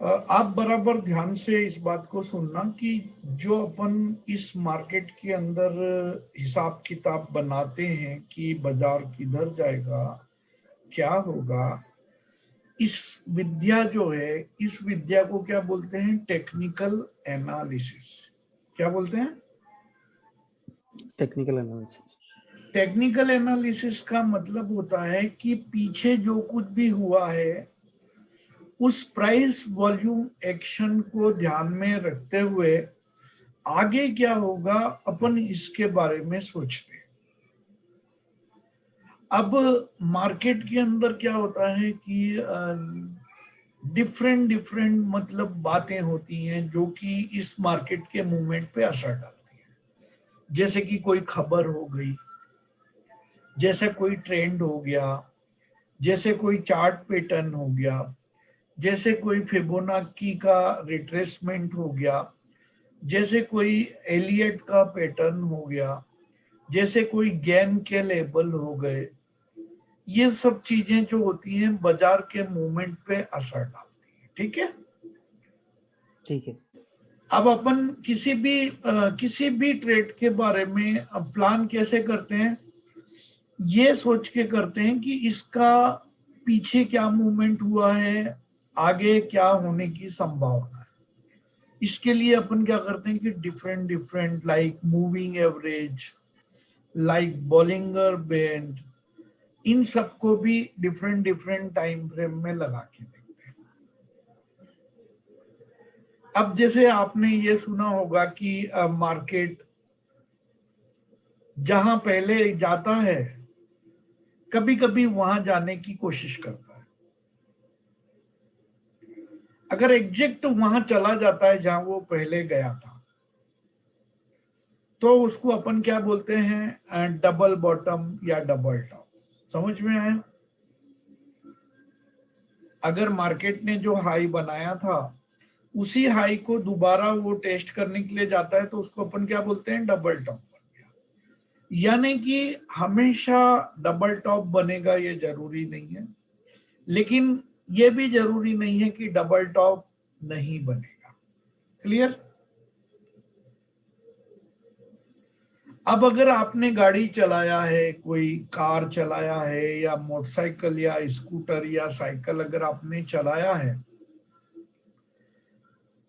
आप बराबर ध्यान से इस बात को सुनना कि जो अपन इस मार्केट के अंदर हिसाब किताब बनाते हैं कि बाजार किधर जाएगा, क्या होगा, इस विद्या जो है, इस विद्या को क्या बोलते हैं? Technical analysis. क्या बोलते हैं? Technical analysis. टेक्निकल एनालिसिस का मतलब होता है कि पीछे जो कुछ भी हुआ है उस प्राइस वॉल्यूम एक्शन को ध्यान में रखते हुए आगे क्या होगा अपन इसके बारे में सोचते हैं। अब मार्केट के अंदर क्या होता है कि डिफरेंट डिफरेंट मतलब बातें होती हैं जो कि इस मार्केट के मूवमेंट पे असर डालती हैं। जैसे कि कोई खबर हो गई, जैसे कोई ट्रेंड हो गया, जैसे कोई चार्ट पैटर्न हो गया, जैसे कोई फिबोनाची का रिट्रेसमेंट हो गया, जैसे कोई एलियट का पैटर्न हो गया, जैसे कोई गैन के लेबल हो गए। ये सब चीजें जो होती हैं बाजार के मूवमेंट पे असर डालती हैं। ठीक है। ठीक है। अब अपन किसी भी ट्रेड के बारे में प्लान कैसे करते हैं? ये सोच के करते हैं कि इसका पीछे क्या मूवमेंट हुआ है, आगे क्या होने की संभावना है। इसके लिए अपन क्या करते हैं कि different different like moving average, like Bollinger band, इन सबको भी डिफरेंट डिफरेंट टाइम फ्रेम में लगा के देखते हैं। अब जैसे आपने ये सुना होगा कि मार्केट जहां पहले जाता है कभी कभी वहां जाने की कोशिश करता है। अगर एग्जैक्ट वहां चला जाता है जहां वो पहले गया था तो उसको अपन क्या बोलते हैं? डबल बॉटम या डबल टॉप। समझ में आया? अगर मार्केट ने जो हाई बनाया था उसी हाई को दोबारा वो टेस्ट करने के लिए जाता है तो उसको अपन क्या बोलते हैं? Double top. यानी कि हमेशा डबल टॉप बनेगा ये जरूरी नहीं है, लेकिन ये भी जरूरी नहीं है कि डबल टॉप नहीं बनेगा। क्लियर? अब अगर आपने गाड़ी चलाया है, कोई कार चलाया है या मोटरसाइकिल या स्कूटर या साइकिल अगर आपने चलाया है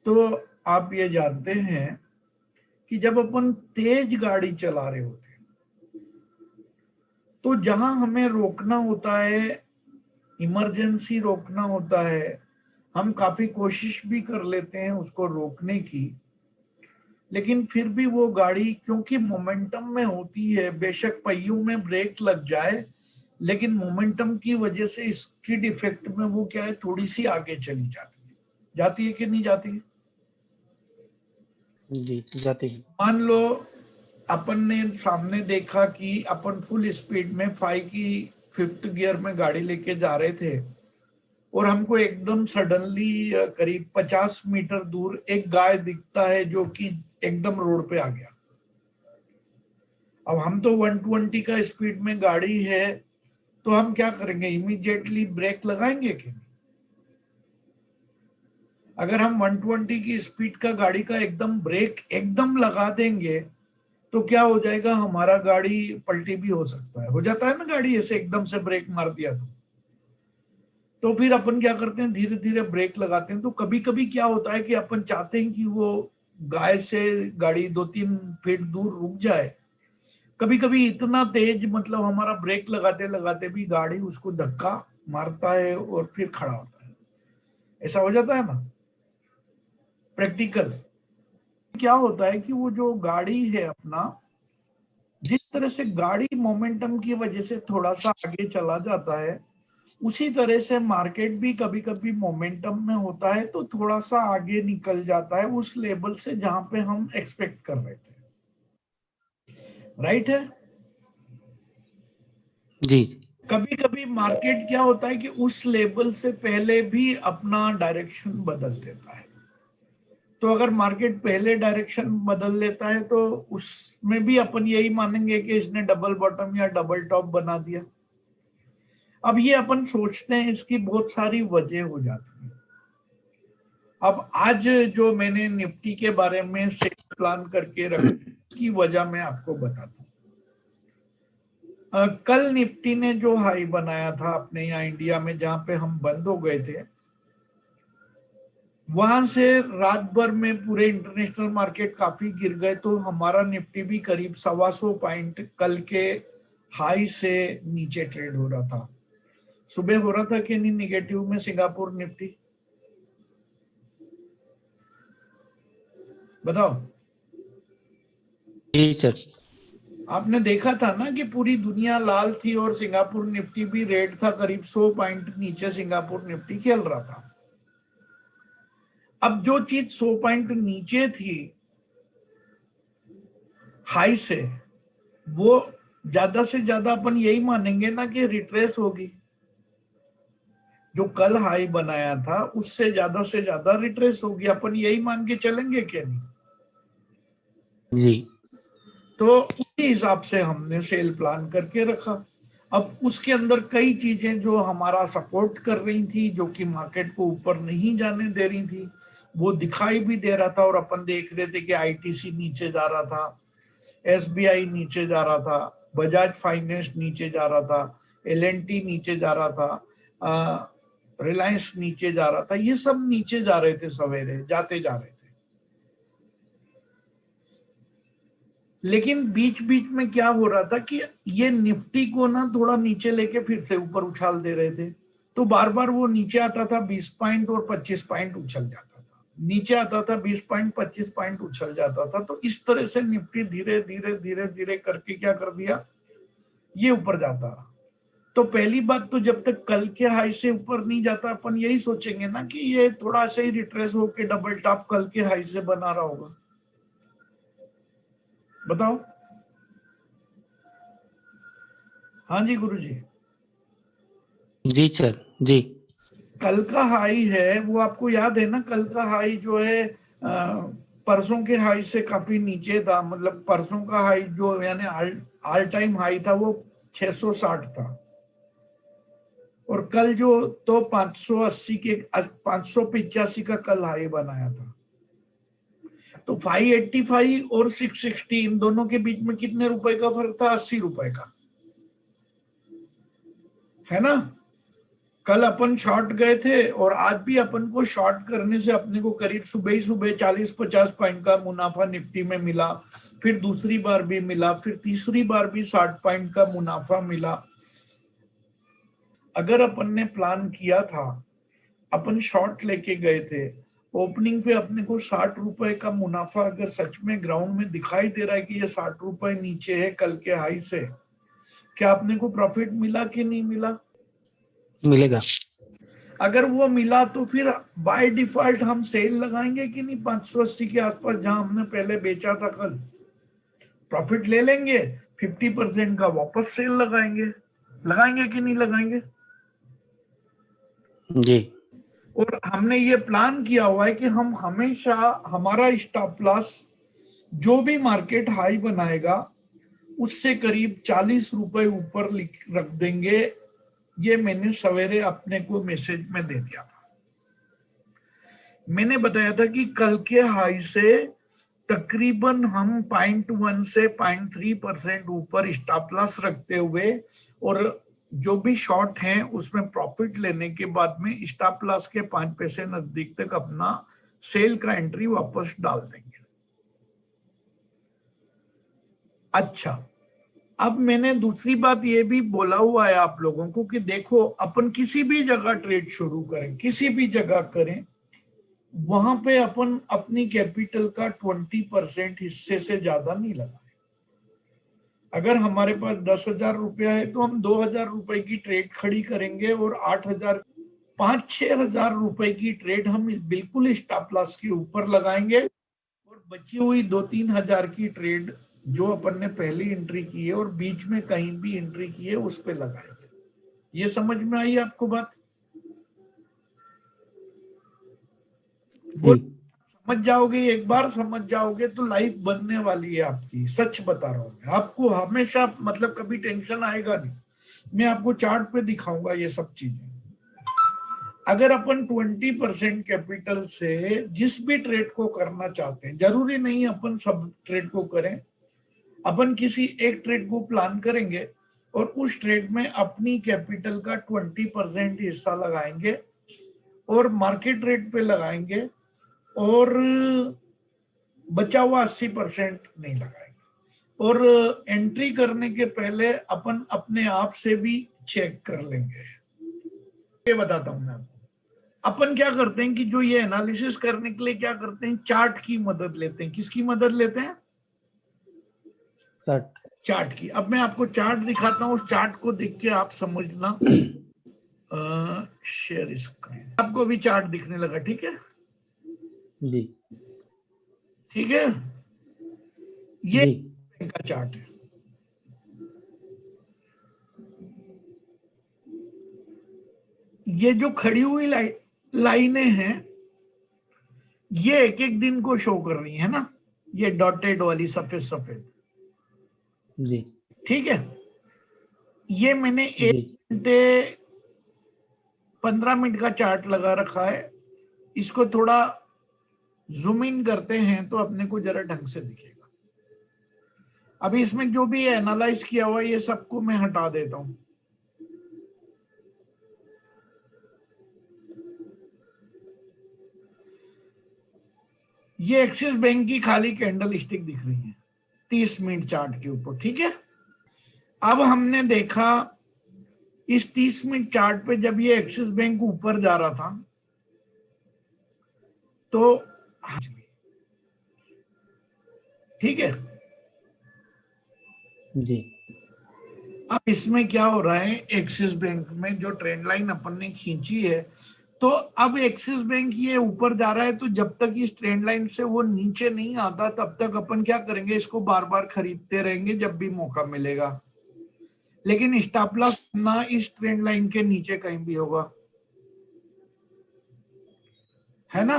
तो आप ये जानते हैं कि जब अपन तेज गाड़ी चला रहे होते हैं तो जहां हमें रोकना होता है, इमरजेंसी रोकना होता है, हम काफी कोशिश भी कर लेते हैं उसको रोकने की, लेकिन फिर भी वो गाड़ी क्योंकि मोमेंटम में होती है, बेशक पहियों में ब्रेक लग जाए लेकिन मोमेंटम की वजह से स्किड इफेक्ट में वो क्या है, थोड़ी सी आगे चली जाती है कि नहीं जाती है? जी जाती है। मान लो अपन ने सामने देखा कि अपन फुल स्पीड में 5th गियर में गाड़ी लेके जा रहे थे और हमको एकदम सडनली करीब 50 मीटर दूर एक गाय दिखता है जो कि एकदम रोड पे आ गया। अब हम तो 120 का स्पीड में गाड़ी है तो हम क्या करेंगे? इमीडिएटली ब्रेक लगाएंगे कि नहीं? अगर हम 120 की स्पीड का गाड़ी का एकदम ब्रेक एकदम लगा देंगे तो क्या हो जाएगा? हमारा गाड़ी पलटी भी हो सकता है। हो जाता है ना गाड़ी ऐसे एकदम से ब्रेक मार दिया तो फिर अपन क्या करते हैं? धीरे धीरे ब्रेक लगाते हैं। तो कभी कभी क्या होता है कि अपन चाहते हैं कि वो गाय से गाड़ी 2-3 फीट दूर रुक जाए, कभी कभी इतना तेज मतलब हमारा ब्रेक लगाते लगाते भी गाड़ी उसको धक्का मारता है और फिर खड़ा होता है। ऐसा हो जाता है ना प्रैक्टिकल। क्या होता है कि वो जो गाड़ी है अपना, जिस तरह से गाड़ी मोमेंटम की वजह से थोड़ा सा आगे चला जाता है उसी तरह से मार्केट भी कभी कभी मोमेंटम में होता है तो थोड़ा सा आगे निकल जाता है उस लेवल से जहां पे हम एक्सपेक्ट कर रहे थे। राइट है? जी। कभी कभी मार्केट क्या होता है कि उस लेवल से पहले भी अपना डायरेक्शन बदल देता है। तो अगर मार्केट पहले डायरेक्शन बदल लेता है तो उसमें भी अपन यही मानेंगे कि इसने डबल बॉटम या डबल टॉप बना दिया। अब ये अपन सोचते हैं, इसकी बहुत सारी वजह हो जाती है। अब आज जो मैंने निफ्टी के बारे में सेल प्लान करके रखा, उसकी वजह मैं आपको बताता हूँ। कल निफ्टी ने जो हाई बनाया था अपने यहाँ इंडिया में, जहां पे हम बंद हो गए थे, वहां से रात भर में पूरे इंटरनेशनल मार्केट काफी गिर गए, तो हमारा निफ्टी भी करीब 125 पॉइंट कल के हाई से नीचे ट्रेड हो रहा था। सुबह हो रहा था कि नहीं निगेटिव में सिंगापुर निफ्टी, बताओ। जी सर। आपने देखा था ना कि पूरी दुनिया लाल थी और सिंगापुर निफ्टी भी रेड था, करीब 100 पॉइंट नीचे सिंगापुर निफ्टी खेल रहा था। अब जो चीज 100 पॉइंट नीचे थी हाई से, वो ज्यादा से ज्यादा अपन यही मानेंगे ना कि रिट्रेस होगी। जो कल हाई बनाया था उससे ज्यादा रिट्रेस होगी, अपन यही मान के चलेंगे क्या नहीं? जी तो उसी हिसाब से हमने सेल प्लान करके रखा। अब उसके अंदर कई चीजें जो हमारा सपोर्ट कर रही थी, जो कि मार्केट को ऊपर नहीं जाने दे रही थी, वो दिखाई भी दे रहा था। और अपन देख रहे थे कि आईटीसी नीचे जा रहा था, एसबीआई नीचे जा रहा था, बजाज फाइनेंस नीचे जा रहा था, एलएनटी नीचे जा रहा था, रिलायंस नीचे जा रहा था। ये सब नीचे जा रहे थे, सवेरे जाते जा रहे थे। लेकिन बीच बीच में क्या हो रहा था कि ये निफ्टी को ना थोड़ा नीचे लेके फिर से ऊपर उछाल दे रहे थे। तो बार बार वो नीचे आता था, 20 पॉइंट और 25 पॉइंट उछल जाता था, नीचे आता था 20 पॉइंट 25 पॉइंट उछल जाता था। तो इस तरह से निफ्टी धीरे धीरे धीरे धीरे करके क्या कर दिया, ये ऊपर जाता रहा। तो पहली बात तो जब तक कल के हाई से ऊपर नहीं जाता, अपन यही सोचेंगे ना कि ये थोड़ा सा ही रिट्रेस होके डबल टॉप कल के हाई से बना रहा होगा। बताओ। हाँ जी गुरुजी। जी सर। जी कल का हाई है वो आपको याद है ना? कल का हाई जो है परसों के हाई से काफी नीचे था। मतलब परसों का हाई जो यानी ऑल टाइम हाई था वो 660 था, और कल जो तो 580 के 585 का कल हाई बनाया था। तो 585 और 660 इन दोनों के बीच में कितने रुपए का फर्क था? 80 रुपए का, है ना? कल अपन शॉर्ट गए थे, और आज भी अपन को शॉर्ट करने से अपने को करीब सुबह ही सुबह 40-50 पॉइंट का मुनाफा निफ्टी में मिला। फिर दूसरी बार भी मिला, फिर तीसरी बार भी 60 पॉइंट का मुनाफा मिला। अगर अपन ने प्लान किया था, अपन शॉर्ट लेके गए थे, ओपनिंग पे अपने को 60 रुपए का मुनाफा अगर सच में ग्राउंड में दिखाई दे रहा है कि ये 60 रुपए नीचे है कल के हाई से, क्या अपने को प्रॉफिट मिला कि नहीं मिला? मिलेगा। अगर वो मिला तो फिर बाय डिफॉल्ट हम सेल लगाएंगे कि नहीं? 580 के आसपास जहां हमने पहले बेचा था कल, प्रॉफिट ले लेंगे, 50% का वापस सेल लगाएंगे। लगाएंगे कि नहीं लगाएंगे? जी और हमने ये प्लान किया हुआ है कि हम हमेशा हमारा स्टॉप लॉस जो भी मार्केट हाई बनाएगा उससे करीब 40 रुपए ऊपर रख देंगे। ये मैंने सवेरे अपने को मैसेज में दे दिया था। मैंने बताया था कि कल के हाई से तकरीबन हम 0.1 से 0.3% ऊपर स्टॉप लॉस रखते हुए, और जो भी शॉर्ट हैं उसमें प्रॉफिट लेने के बाद में स्टॉप लॉस के 5 पैसे नजदीक तक अपना सेल का एंट्री वापस डाल देंगे। अच्छा, अब मैंने दूसरी बात ये भी बोला हुआ है आप लोगों को कि देखो, अपन किसी भी जगह ट्रेड शुरू करें, किसी भी जगह करें, वहां पे अपन अपनी कैपिटल का 20% हिस्से से ज्यादा नहीं लगाए। अगर हमारे पास 10,000 रुपया है तो हम 2,000 रुपए की ट्रेड खड़ी करेंगे, और 8,000 5-6 हजार रुपए की ट्रेड हम बिल्कुल स्टॉप लॉस के ऊपर लगाएंगे, और बची हुई 2-3 हजार की ट्रेड जो अपन ने पहली एंट्री की है और बीच में कहीं भी एंट्री की है उस पे लगाएंगे। ये समझ में आई आपको बात? बोल, जी समझ जाओगे? एक बार समझ जाओगे तो लाइफ बनने वाली है आपकी, सच बता रहा हूं। आपको हमेशा मतलब कभी टेंशन आएगा नहीं। मैं आपको चार्ट पे दिखाऊंगा ये सब चीजें। अगर अपन 20% कैपिटल से जिस भी ट्रेड को करना चाहते हैं, जरूरी नहीं अपन सब ट्रेड को करें, अपन किसी एक ट्रेड को प्लान करेंगे और उस ट्रेड में अपनी कैपिटल का 20% हिस्सा लगाएंगे और मार्केट रेट पे लगाएंगे और बचा हुआ 80% नहीं लगाएंगे। और एंट्री करने के पहले अपन अपने आप से भी चेक कर लेंगे। ये बताता हूं मैं आपको। अपन क्या करते हैं कि जो ये एनालिसिस करने के लिए क्या करते हैं, चार्ट की मदद लेते हैं। किसकी मदद लेते हैं? चार्ट की। अब मैं आपको चार्ट दिखाता हूं, उस चार्ट को देख के आप समझना। शेयर स्क्रीन, आपको भी चार्ट दिखने लगा? ठीक है जी, ठीक है। ये बैंक का चार्ट है। ये जो खड़ी हुई लाइनें हैं ये एक एक दिन को शो कर रही है ना, ये डॉटेड वाली सफेद सफेद। जी, ठीक है। ये मैंने 1 घंटे 15 मिनट का चार्ट लगा रखा है। इसको थोड़ा जूम इन करते हैं तो अपने को जरा ढंग से दिखेगा। अभी इसमें जो भी एनालाइज किया हुआ है ये सबको मैं हटा देता हूं। ये एक्सिस बैंक की खाली कैंडल स्टिक दिख रही है 30 मिनट चार्ट के ऊपर। ठीक है। अब हमने देखा इस 30 मिनट चार्ट पे जब ये एक्सिस बैंक ऊपर जा रहा था तो ठीक है। जी, अब इसमें क्या हो रहा है, एक्सिस बैंक में जो ट्रेंड लाइन अपन ने खींची है तो अब एक्सिस बैंक ये ऊपर जा रहा है, तो जब तक इस ट्रेंड लाइन से वो नीचे नहीं आता तब तक अपन क्या करेंगे, इसको बार बार खरीदते रहेंगे जब भी मौका मिलेगा। लेकिन स्टॉप लॉस ना इस ट्रेंड लाइन के नीचे कहीं भी होगा, है ना।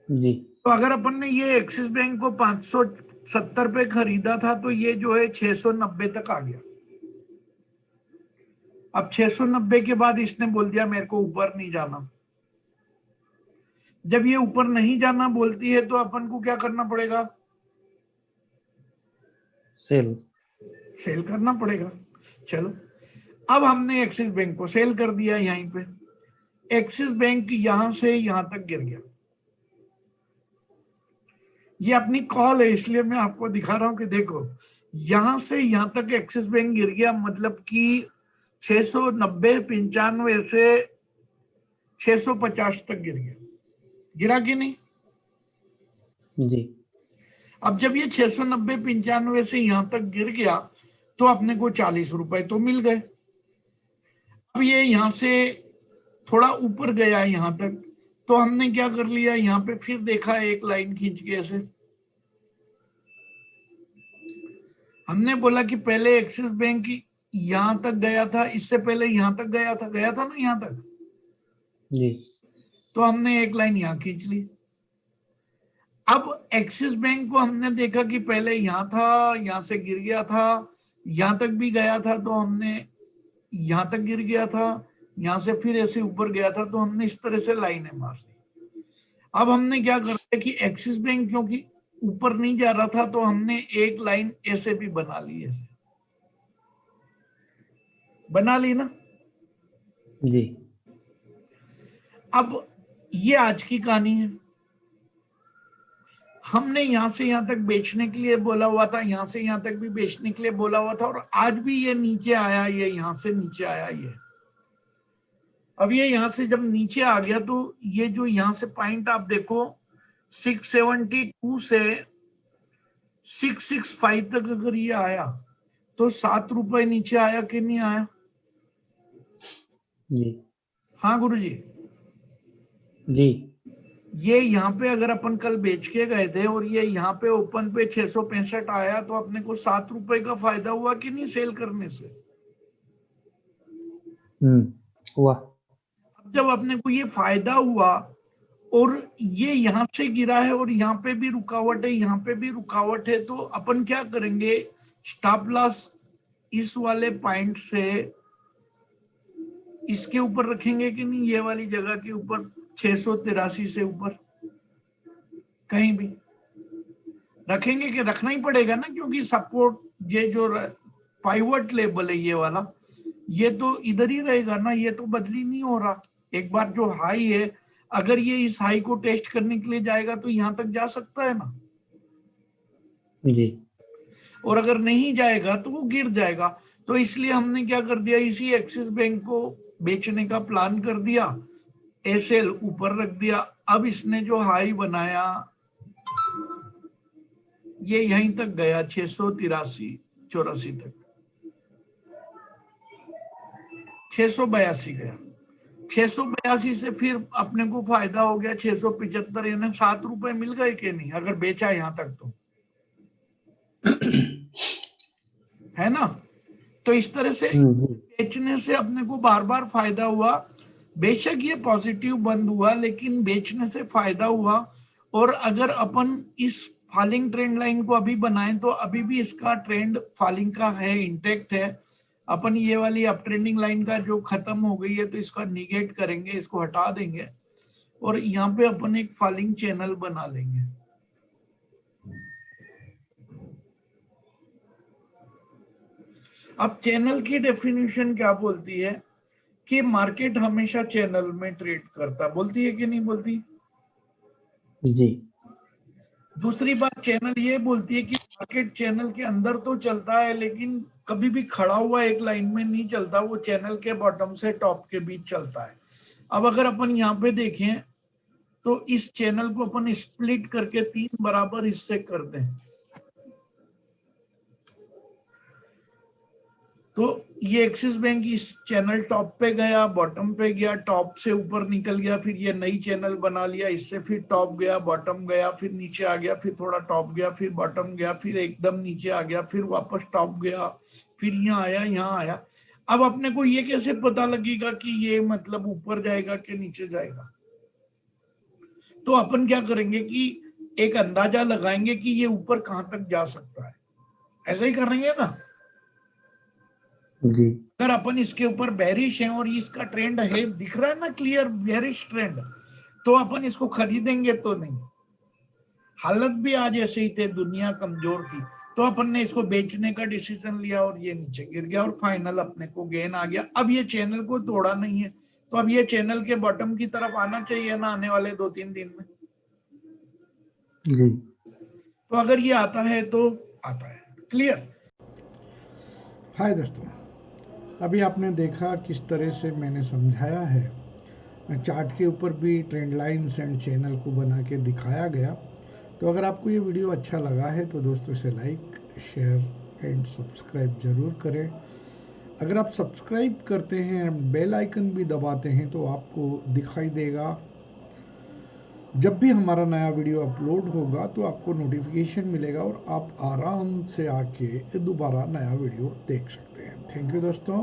जी, तो अगर अपन ने ये एक्सिस बैंक को 570 पे खरीदा था तो ये जो है 690 तक आ गया। अब 690 के बाद इसने बोल दिया मेरे को ऊपर नहीं जाना। जब ये ऊपर नहीं जाना बोलती है तो अपन को क्या करना पड़ेगा, सेल करना पड़ेगा। चलो, अब हमने एक्सिस बैंक को सेल कर दिया। यहीं पे एक्सिस बैंक यहां से यहां तक गिर गया। ये अपनी कॉल है इसलिए मैं आपको दिखा रहा हूं कि देखो यहां से यहां तक एक्सिस बैंक गिर गया, मतलब कि 690 95 से 650 तक गिर गया। गिरा कि नहीं? जी, अब जब ये 690 95 से यहां तक गिर गया तो अपने को 40 रुपए तो मिल गए। अब ये यहां से थोड़ा ऊपर गया यहां तक तो हमने क्या कर लिया, यहां पे फिर देखा एक लाइन खींच के ऐसे। हमने बोला कि पहले एक्सिस बैंक यहां तक गया था, इससे पहले यहां तक गया था ना यहां तक। जी, तो हमने एक लाइन यहां खींच ली। अब एक्सिस बैंक को हमने देखा कि पहले यहां था, यहां से गिर गया था, यहां तक भी गया था तो हमने यहां तक गिर गया था, यहां से फिर ऐसे ऊपर गया था तो हमने इस तरह से लाइनें मार दी। अब हमने क्या कर दिया कि एक्सिस बैंक क्योंकि ऊपर नहीं जा रहा था तो हमने एक लाइन ऐसे भी बना ली, ऐसे बना ली ना। जी, अब ये आज की कहानी है। हमने यहां से यहां तक बेचने के लिए बोला हुआ था, यहां से यहां तक भी बेचने के लिए बोला हुआ था, और आज भी ये नीचे आया, ये यहां से नीचे आया ये। अब ये यहां से जब नीचे आ गया तो ये जो यहां से पॉइंट आप देखो 672 से 665 तक अगर ये आया तो 7 रुपए नीचे आया कि नहीं आया? जी, हाँ गुरुजी। जी, ये यहाँ पे अगर अपन कल बेच के गए थे और ये यहाँ पे ओपन पे 665 आया तो अपने को 7 रुपए का फायदा हुआ कि नहीं सेल करने से? हुआ। अब जब अपने को ये फायदा हुआ और ये यहाँ से गिरा है और यहाँ पे भी रुकावट है, यहाँ पे भी रुकावट है, तो अपन क्या करेंगे, स्टॉप लॉस इस वाले पॉइंट से इसके ऊपर रखेंगे कि नहीं, ये वाली जगह के ऊपर 683 से ऊपर कहीं भी रखेंगे कि रखना ही पड़ेगा ना, क्योंकि सपोर्ट ये जो पाइवट लेवल है ये वाला, ये तो इधर ही रहेगा ना, ये तो बदली नहीं हो रहा। एक बार जो हाई है, अगर ये इस हाई को टेस्ट करने के लिए जाएगा तो यहां तक जा सकता है ना, जी और अगर नहीं जाएगा तो वो गिर जाएगा। तो इसलिए हमने क्या कर दिया, इसी एक्सिस बैंक को बेचने का प्लान कर दिया, एसएल ऊपर रख दिया। अब इसने जो हाई बनाया ये यहीं तक गया, 683-84 तक, 682 गया। 682 से फिर अपने को फायदा हो गया 675, यानी 7 रुपए मिल गए कि नहीं, अगर बेचा यहां तक तो, है ना। तो इस तरह से बेचने से अपने को बार बार फायदा हुआ। बेशक ये पॉजिटिव बंद हुआ, लेकिन बेचने से फायदा हुआ। और अगर अपन इस फॉलिंग ट्रेंड लाइन को अभी बनाएं तो अभी भी इसका ट्रेंड फॉलिंग का है, इंटेक्ट है। अपन ये वाली अप ट्रेंडिंग लाइन का जो खत्म हो गई है तो इसका निगेट करेंगे, इसको हटा देंगे और यहाँ पे अपन एक फॉलिंग चैनल बना लेंगे। अब चैनल की डेफिनेशन क्या बोलती है कि मार्केट हमेशा चैनल में ट्रेड करता, बोलती है कि नहीं बोलती? जी दूसरी बात चैनल ये बोलती है कि मार्केट चैनल के अंदर तो चलता है, लेकिन कभी भी खड़ा हुआ एक लाइन में नहीं चलता, वो चैनल के बॉटम से टॉप के बीच चलता है। अब अगर अपन यहाँ पे देखें तो इस चैनल को अपन स्प्लिट करके 3 बराबर हिस्से कर दें तो ये एक्सिस बैंक इस चैनल टॉप पे गया, बॉटम पे गया, टॉप से ऊपर निकल गया, फिर ये नई चैनल बना लिया, इससे फिर टॉप गया, बॉटम गया, फिर नीचे आ गया, फिर थोड़ा टॉप गया, फिर बॉटम गया, फिर एकदम नीचे आ गया, फिर वापस टॉप गया, फिर यहाँ आया, यहाँ आया। अब अपने को ये कैसे पता लगेगा कि ये मतलब ऊपर जाएगा कि नीचे जाएगा? तो अपन क्या करेंगे कि एक अंदाजा लगाएंगे कि ये ऊपर कहां तक जा सकता है, ऐसा ही करेंगे ना। जी अगर अपन इसके ऊपर बेरिश है और इसका ट्रेंड है, दिख रहा है ना क्लियर बेरिश ट्रेंड, तो अपन इसको खरीदेंगे तो नहीं। हालत भी आज ऐसे ही थे, दुनिया कमजोर थी, तो अपन ने इसको बेचने का डिसीजन लिया और ये नीचे गिर गया और फाइनल अपने को गेन आ गया। अब ये चैनल को तोड़ा नहीं है, तो अब ये चैनल के बॉटम की तरफ आना चाहिए ना आने वाले 2-3 दिन में। जी तो अगर ये आता है तो आता है। क्लियर? हाय दोस्तों, अभी आपने देखा किस तरह से मैंने समझाया है। चार्ट के ऊपर भी ट्रेंड लाइंस एंड चैनल को बना के दिखाया गया। तो अगर आपको ये वीडियो अच्छा लगा है तो दोस्तों इसे लाइक, शेयर एंड सब्सक्राइब ज़रूर करें। अगर आप सब्सक्राइब करते हैं, बेल आइकन भी दबाते हैं तो आपको दिखाई देगा जब भी हमारा नया वीडियो अपलोड होगा, तो आपको नोटिफिकेशन मिलेगा और आप आराम से आके दोबारा नया वीडियो देख सकते हैं। थैंक यू दोस्तों।